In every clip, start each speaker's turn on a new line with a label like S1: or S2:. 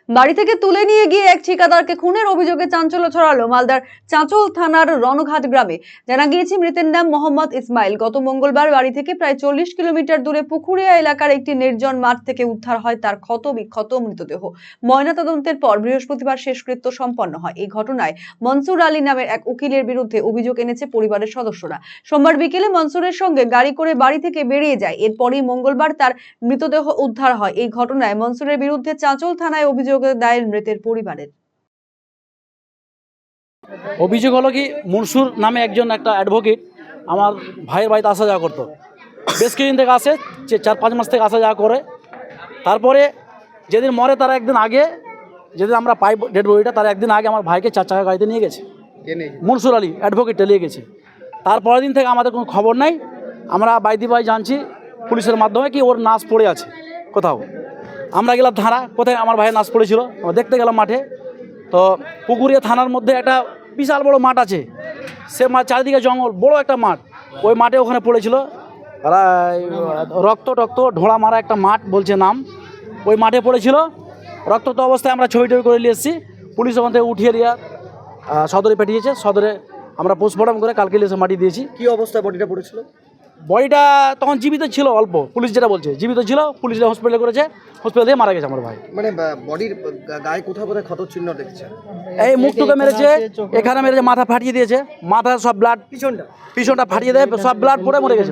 S1: বাড়ি থেকে তুলে নিয়ে গিয়ে এক ঠিকাদারকে খুনের অভিযোগে চাঞ্চল্য ছড়ালো মালদার চাঁচল থানার রণঘাট গ্রামে। জানা গিয়েছে মৃতের নাম মোহাম্মদ ইসমাইল। গত মঙ্গলবার বাড়ি থেকে প্রায় 40 কিলোমিটার দূরে পুকুরিয়া এলাকার একটি নির্জন মাঠ থেকে উদ্ধার হয় তার ক্ষত বিক্ষত মৃতদেহ। ময়নাতদন্তের পর বৃহস্পতিবার শেষকৃত্য সম্পন্ন হয়। এই ঘটনায় মনসুর আলী নামের এক উকিলের বিরুদ্ধে অভিযোগ এনেছে পরিবারের সদস্যরা। সোমবার বিকেলে মনসুরের সঙ্গে গাড়ি করে বাড়ি থেকে বেরিয়ে যায়। এরপরই মঙ্গলবার তার মৃতদেহ উদ্ধার হয়। এই ঘটনায় মনসুরের বিরুদ্ধে চাঁচল থানায় অভিযোগ দায়ের মৃতের পরিবারের।
S2: অভিযোগ হলো কি, মনসুর নামে একটা অ্যাডভোকেট আমার ভাইয়ের বাড়িতে আসা যাওয়া করতো। বেশ কিছুদিন থেকে আসে, 4-5 মাস থেকে আসা যাওয়া করে। তারপরে যেদিন মরে তার একদিন আগে, যেদিন আমরা পাই ডেড বডিটা, তার একদিন আগে আমার ভাইকে 4 চাকা গাড়িতে নিয়ে গেছে। মনসুর আলী অ্যাডভোকেটটা নিয়ে গেছে। তারপরের দিন থেকে আমাদের কোনো খবর নাই। আমরা বাইদি বাই জানছি পুলিশের মাধ্যমে কি ওর নাশ পড়ে আছে কোথাও। আমরা গেলাম থানা, কোথায় আমার ভাইয়ের নাশ পড়েছিল আমরা দেখতে গেলাম মাঠে। তো পুকুরিয়া থানার মধ্যে একটা বিশাল বড় মাঠ আছে, সে চারিদিকে জঙ্গল, বড় একটা মাঠ। ওই মাঠে ওখানে পড়েছিল, রক্ত ঢোড়া মারা একটা মাঠ বলছে নাম। ওই মাঠে পড়েছিল রক্তাক্ত অবস্থায়। আমরা ছবি করে নিয়ে এসেছি। পুলিশ ওখান থেকে উঠিয়ে নিয়ে সদরে পাঠিয়েছে। সদরে আমরা পোস্টমর্টম করে কালকে এসে মাটি দিয়েছি।
S3: কি অবস্থায় বডিটা পড়েছিল?
S2: বডিটা তখন জীবিত ছিল, অল্প, পুলিশ যেটা বলছে জীবিত ছিল। পুলিশ হসপিটালে করেছে, হসপিটাল দিয়ে মারা গেছে আমার ভাই।
S3: মানে বডির গায়ে কোথাও ক্ষত চিহ্ন দেখছেন?
S2: এই মুখটুকে মেরেছে, এখানে মেরেছে, মাথা ফাটিয়ে দিয়েছে, মাথা সব ব্লাড, পিছনটা ফাটিয়ে দেয়, সব ব্লাড পড়ে মরে গেছে।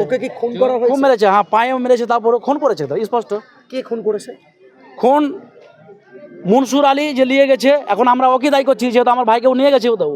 S3: ওকে কি খুন করা হয়েছে?
S2: খুন মেরেছে, হ্যাঁ, পায়েও মেরেছে, তারপরে খুন করেছে তো স্পষ্ট।
S3: কে খুন করেছে?
S2: খুন মনসুর আলী যে নিয়ে গেছে। এখন আমরা ওকে দায়ী করছি, যেহেতু আমার ভাইকেও নিয়ে গেছে। ও তো